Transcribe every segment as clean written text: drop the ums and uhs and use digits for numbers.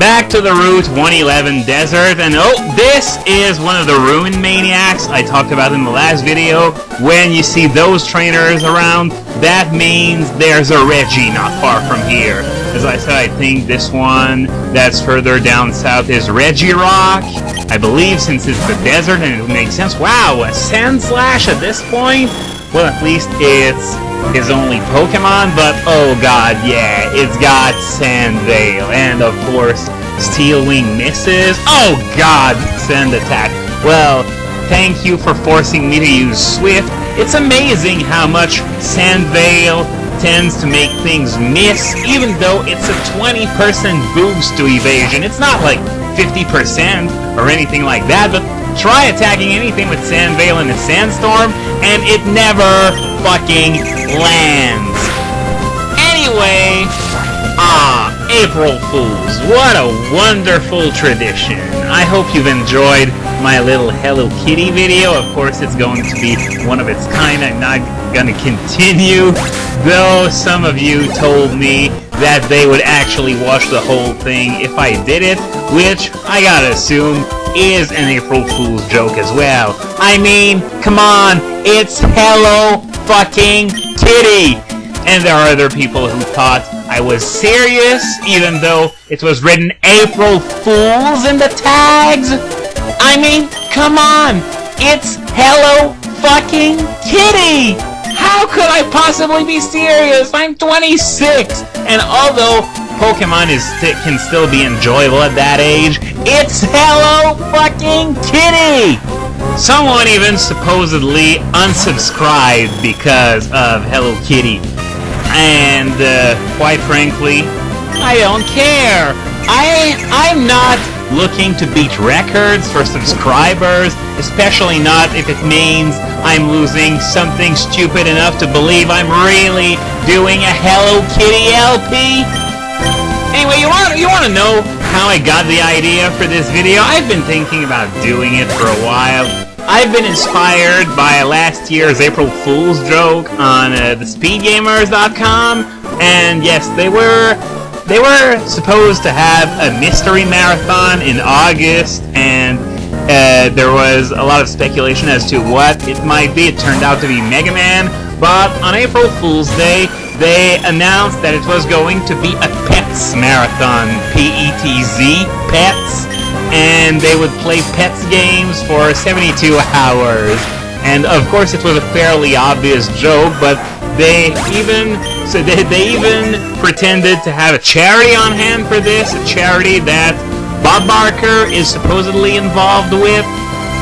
back to the Route 111 Desert, and oh, this is one of the Ruin Maniacs I talked about in the last video. When you see those trainers around, that means there's a Reggie not far from here. As I said, I think this one that's further down south is Reggie Rock. I believe since it's the desert and it makes sense. Wow, a Sand Slash at this point? Well, at least it's his only Pokemon, but oh god, yeah, it's got Sandvale, and of course, Steel Wing misses. Oh god, Sand Attack. Well, thank you for forcing me to use Swift. It's amazing how much Sandvale tends to make things miss, even though it's a 20% boost to evasion. It's not like 50% or anything like that, but try attacking anything with Sandvale in a sandstorm, and it never fucking lands. Anyway, April Fools. What a wonderful tradition. I hope you've enjoyed my little Hello Kitty video. Of course, it's going to be one of its kind. I'm not gonna continue, though some of you told me that they would actually watch the whole thing if I did it, which I gotta assume is an April Fool's joke as well. I mean, come on, it's Hello fucking Kitty! And there are other people who thought I was serious, even though it was written April Fools in the tags. I mean, come on, it's Hello fucking Kitty! How could I possibly be serious? I'm 26, and although Pokemon can still be enjoyable at that age, it's Hello fucking Kitty! Someone even supposedly unsubscribed because of Hello Kitty. And, quite frankly, I don't care. I'm not looking to beat records for subscribers, especially not if it means I'm losing something stupid enough to believe I'm really doing a Hello Kitty LP. Anyway, you want to know how I got the idea for this video? I've been thinking about doing it for a while. I've been inspired by last year's April Fool's joke on thespeedgamers.com, and yes, they were supposed to have a mystery marathon in August, and there was a lot of speculation as to what it might be. It turned out to be Mega Man, but on April Fool's Day, they announced that it was going to be a Pets Marathon, P-E-T-Z, Pets, and they would play Pets games for 72 hours. And of course it was a fairly obvious joke, but they even pretended to have a charity on hand for this, a charity that Bob Barker is supposedly involved with.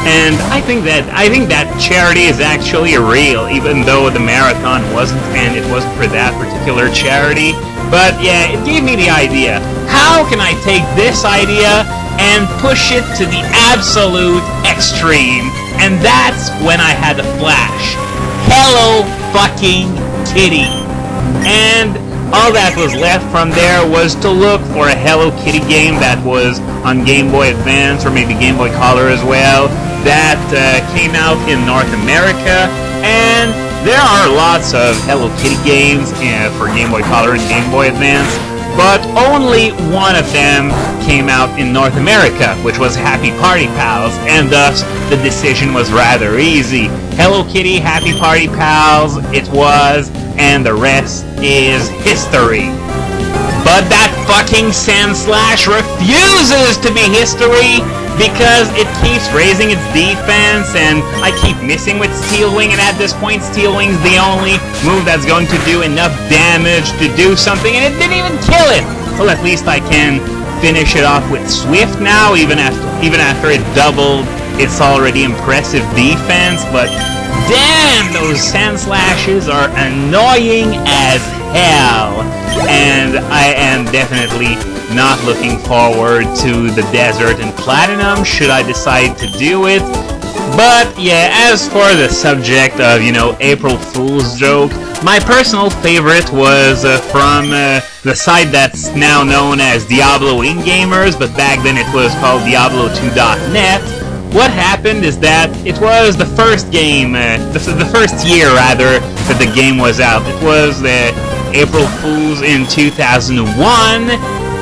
And I think that charity is actually real, even though the marathon wasn't, and it wasn't for that particular charity. But yeah, it gave me the idea. How can I take this idea and push it to the absolute extreme? And that's when I had a flash. Hello fucking Kitty. And all that was left from there was to look for a Hello Kitty game that was on Game Boy Advance, or maybe Game Boy Color as well, that came out in North America. And there are lots of Hello Kitty games for Game Boy Color and Game Boy Advance, but only one of them came out in North America, which was Happy Party Pals, and thus the decision was rather easy. Hello Kitty, Happy Party Pals, it was, and the rest is history. But that fucking Sand Slash refuses to be history because it keeps raising its defense, and I keep missing with Steel Wing, and at this point Steel Wing's the only move that's going to do enough damage to do something, and it didn't even kill it! Well, at least I can finish it off with Swift now, even after it doubled its already impressive defense, but damn, those Sand Slashes are annoying as hell, and I am definitely not looking forward to the Desert and Platinum, should I decide to do it. But yeah, as for the subject of, April Fool's joke, my personal favorite was from the site that's now known as Diablo In-Gamers, but back then it was called Diablo2.net. What happened is that it was the first game, the first year rather, that the game was out. It was April Fool's in 2001,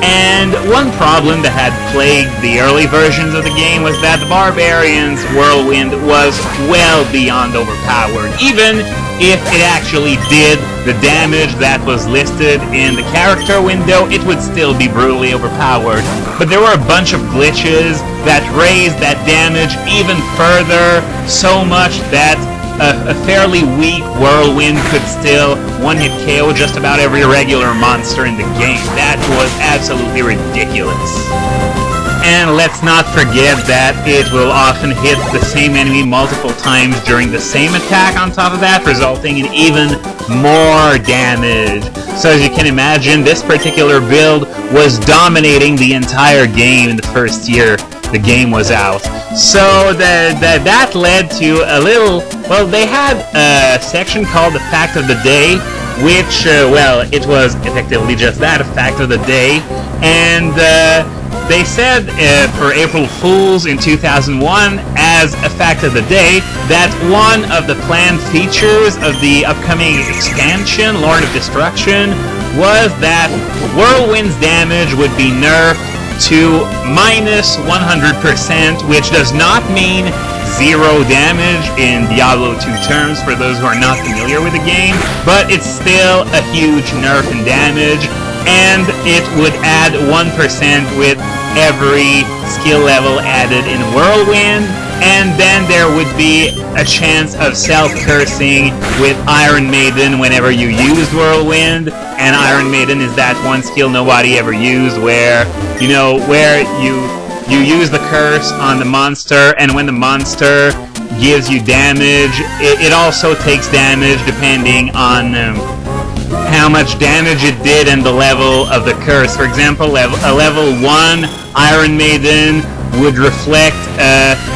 And one problem that had plagued the early versions of the game was that the Barbarian's Whirlwind was well beyond overpowered. Even if it actually did the damage that was listed in the character window, it would still be brutally overpowered. But there were a bunch of glitches that raised that damage even further, so much that a fairly weak Whirlwind could still one-hit KO just about every regular monster in the game. That was absolutely ridiculous. And let's not forget that it will often hit the same enemy multiple times during the same attack on top of that, resulting in even more damage. So as you can imagine, this particular build was dominating the entire game in the first year the game was out. So that led to a little, well, they had a section called the Fact of the Day, which, well, it was effectively just that, a fact of the day. And they said for April Fools in 2001, as a fact of the day, that one of the planned features of the upcoming expansion, Lord of Destruction, was that Whirlwind's damage would be nerfed to minus 100%, which does not mean zero damage in Diablo 2 terms for those who are not familiar with the game, but it's still a huge nerf in damage, and it would add 1% with every skill level added in Whirlwind, and then there would be a chance of self-cursing with Iron Maiden whenever you used Whirlwind. And Iron Maiden is that one skill nobody ever used where, you know, where you use the curse on the monster, and when the monster gives you damage, it also takes damage depending on how much damage it did and the level of the curse. For example, a level 1 Iron Maiden would reflect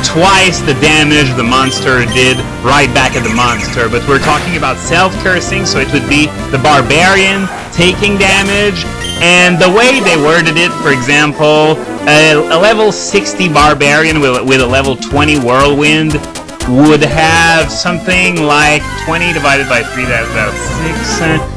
twice the damage the monster did right back at the monster. But we're talking about self-cursing, so it would be the Barbarian taking damage. And the way they worded it, for example, a level 60 Barbarian with a level 20 Whirlwind would have something like 20 divided by 3, that's about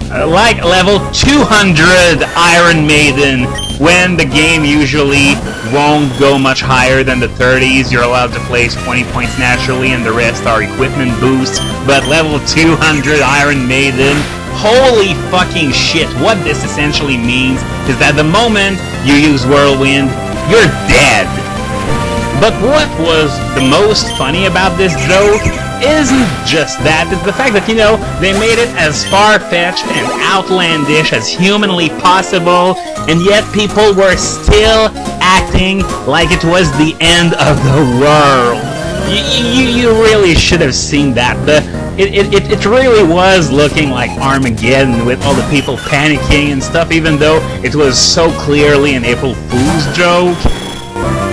6, like level 200 Iron Maiden, when the game usually won't go much higher than the 30s. You're allowed to place 20 points naturally, and the rest are equipment boosts. But level 200 Iron Maiden, holy fucking shit. What this essentially means is that the moment you use Whirlwind, you're dead. But what was the most funny about this, though, isn't just that. It's the fact that, you know, they made it as far-fetched and outlandish as humanly possible, and yet people were still acting like it was the end of the world. You really should have seen that. It really was looking like Armageddon with all the people panicking and stuff, even though it was so clearly an April Fool's joke.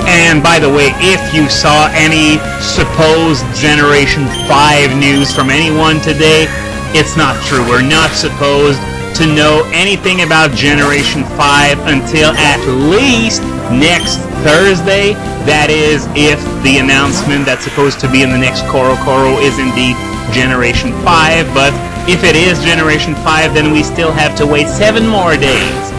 And by the way, if you saw any supposed Generation 5 news from anyone today, it's not true. We're not supposed to know anything about Generation 5 until at least next Thursday. That is, if the announcement that's supposed to be in the next Koro is indeed Generation 5. But if it is Generation 5, then we still have to wait 7 more days.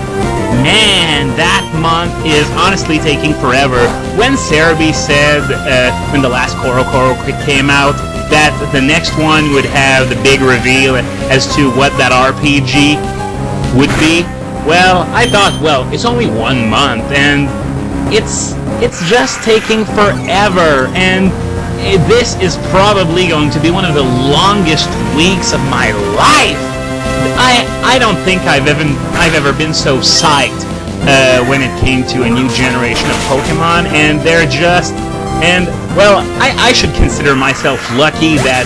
Man, that month is honestly taking forever. When Cerebi said, when the last Koro came out, that the next one would have the big reveal as to what that RPG would be, well, I thought, well, it's only 1 month, and it's just taking forever, and this is probably going to be one of the longest weeks of my life. I don't think I've ever been so psyched when it came to a new generation of Pokemon, and they're just, and well, I should consider myself lucky that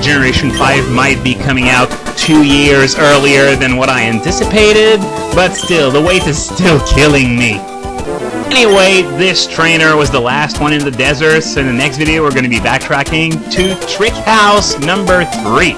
Generation 5 might be coming out 2 years earlier than what I anticipated, but still, the wait is still killing me. Anyway, this trainer was the last one in the desert, so in the next video we're going to be backtracking to Trick House number 3.